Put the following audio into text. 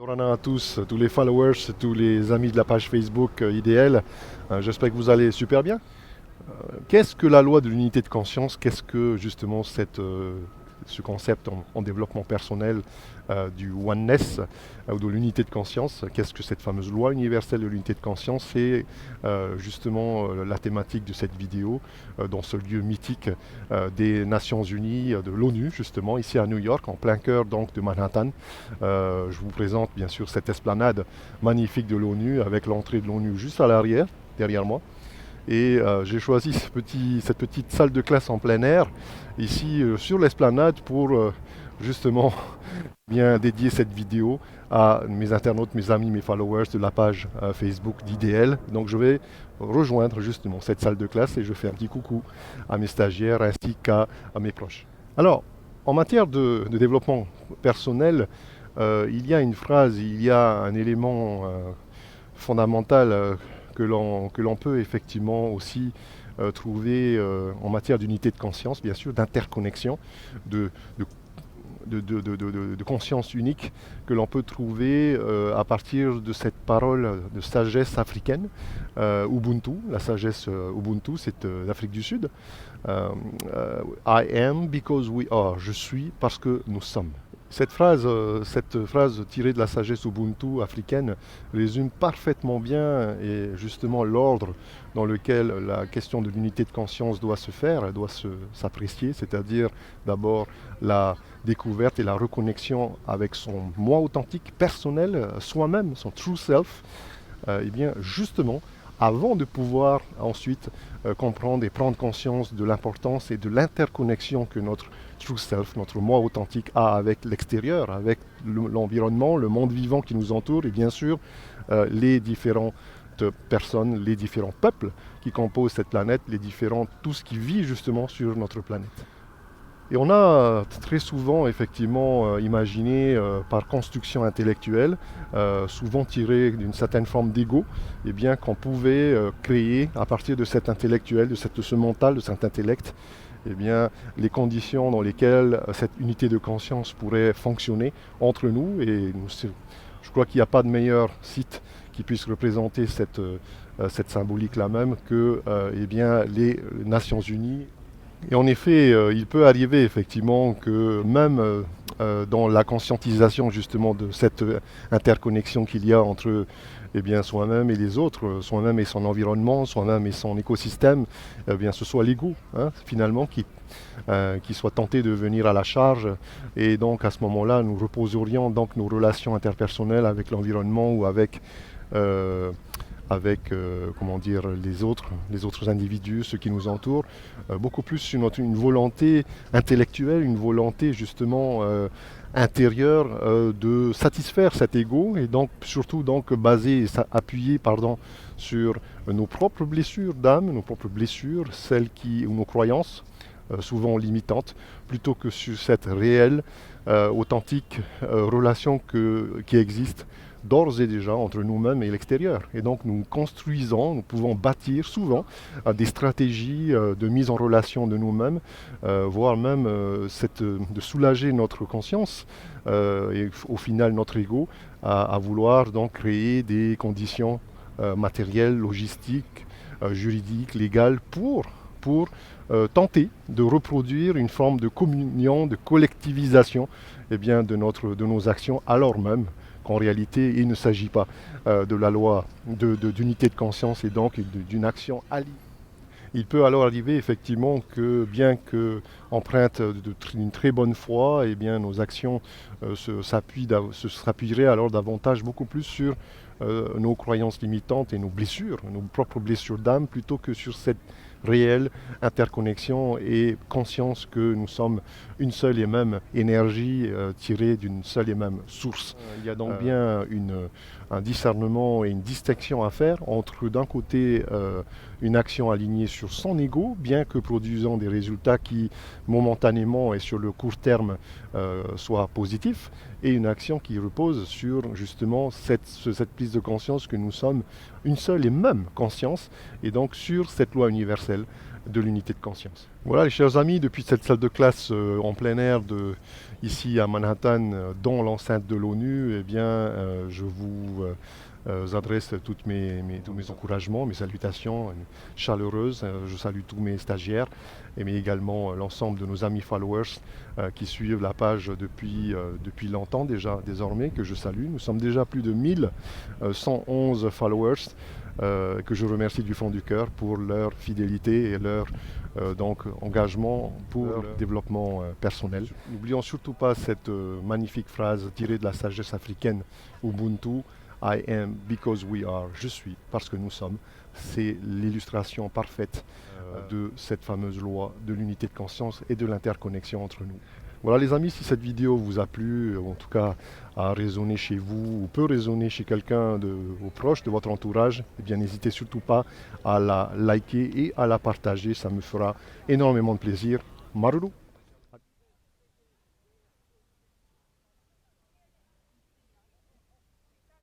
Bonjour à tous, tous les followers, tous les amis de la page Facebook IDL. J'espère que vous allez super bien. Qu'est-ce que la loi de l'unité de conscience? Qu'est-ce que justement ce concept en développement personnel du oneness ou de l'unité de conscience? Qu'est-ce que cette fameuse loi universelle de l'unité de conscience? C'est justement la thématique de cette vidéo dans ce lieu mythique des Nations Unies, de l'ONU justement, ici à New York, en plein cœur donc de Manhattan. Je vous présente bien sûr cette esplanade magnifique de l'ONU avec l'entrée de l'ONU juste à l'arrière, derrière moi. Et j'ai choisi cette petite salle de classe en plein air, ici sur l'esplanade, pour justement bien dédier cette vidéo à mes internautes, mes amis, mes followers de la page Facebook d'IDL. Donc je vais rejoindre justement cette salle de classe et je fais un petit coucou à mes stagiaires ainsi qu'à mes proches. Alors, en matière de développement personnel, il y a une phrase, il y a un élément fondamental que l'on peut effectivement aussi trouver en matière d'unité de conscience, bien sûr, d'interconnexion, de, de de conscience unique que l'on peut trouver à partir de cette parole de sagesse africaine, Ubuntu. La sagesse Ubuntu, c'est l'Afrique du Sud. I am because we are. Je suis parce que nous sommes. Cette phrase tirée de la sagesse Ubuntu africaine résume parfaitement bien et justement l'ordre dans lequel la question de l'unité de conscience doit se faire, elle doit s'apprécier, c'est-à-dire d'abord la découverte et la reconnexion avec son moi authentique, personnel, soi-même, son true self, et bien justement, avant de pouvoir ensuite comprendre et prendre conscience de l'importance et de l'interconnexion que notre true self, notre moi authentique a avec l'extérieur, avec l'environnement, le monde vivant qui nous entoure et bien sûr les différentes personnes, les différents peuples qui composent cette planète, tout ce qui vit justement sur notre planète. Et on a très souvent effectivement imaginé par construction intellectuelle, souvent tiré d'une certaine forme d'ego, eh bien qu'on pouvait créer à partir de cet intellectuel, de ce mental, de cet intellect, eh bien, les conditions dans lesquelles cette unité de conscience pourrait fonctionner entre nous. Et je crois qu'il n'y a pas de meilleur site qui puisse représenter cette symbolique-là même que eh bien, les Nations Unies. Et en effet, il peut arriver effectivement que même dans la conscientisation justement de cette interconnexion qu'il y a entre eh bien, soi-même et les autres, soi-même et son environnement, soi-même et son écosystème, eh bien, ce soit l'ego finalement qui soit tenté de venir à la charge. Et donc à ce moment-là, nous reposerions donc nos relations interpersonnelles avec l'environnement ou avec comment dire, les autres individus, ceux qui nous entourent, beaucoup plus sur une volonté intellectuelle, une volonté justement intérieure de satisfaire cet ego et donc surtout donc basé, appuyé pardon, sur nos propres blessures d'âme, nos propres blessures, ou nos croyances, souvent limitantes, plutôt que sur cette réelle, authentique relation qui existe d'ores et déjà entre nous-mêmes et l'extérieur. Et donc nous pouvons bâtir souvent des stratégies de mise en relation de nous-mêmes, voire même de soulager notre conscience et au final notre ego à vouloir donc créer des conditions matérielles, logistiques, juridiques, légales pour tenter de reproduire une forme de communion, de collectivisation eh bien, de nos actions, alors même qu'en réalité, il ne s'agit pas de la loi d'unité de conscience et donc d'une action alliée. Il peut alors arriver effectivement que, bien que empreintes d'une très bonne foi, eh bien, nos actions s'appuieraient alors davantage beaucoup plus sur nos croyances limitantes et nos blessures, nos propres blessures d'âme, plutôt que sur cette réelle interconnexion et conscience que nous sommes une seule et même énergie tirée d'une seule et même source. Il y a donc bien un discernement et une distinction à faire entre d'un côté une action alignée sur son ego, bien que produisant des résultats qui momentanément et sur le court terme soient positifs, et une action qui repose sur justement cette prise de conscience que nous sommes une seule et même conscience, et donc sur cette loi universelle de l'unité de conscience. Voilà les chers amis, depuis cette salle de classe en plein air ici à Manhattan, dans l'enceinte de l'ONU, eh bien, je vous adresse tous mes encouragements, mes salutations chaleureuses. Je salue tous mes stagiaires, mais également l'ensemble de nos amis followers qui suivent la page depuis longtemps déjà, désormais, que je salue. Nous sommes déjà plus de 1111 followers. Que je remercie du fond du cœur pour leur fidélité et leur engagement pour le développement personnel. N'oublions surtout pas cette magnifique phrase tirée de la sagesse africaine Ubuntu, I am because we are, je suis parce que nous sommes. C'est l'illustration parfaite de cette fameuse loi de l'unité de conscience et de l'interconnexion entre nous. Voilà les amis, si cette vidéo vous a plu, ou en tout cas a résonné chez vous, ou peut résonner chez quelqu'un de vos proches, de votre entourage, eh bien n'hésitez surtout pas à la liker et à la partager, ça me fera énormément de plaisir. Maruru!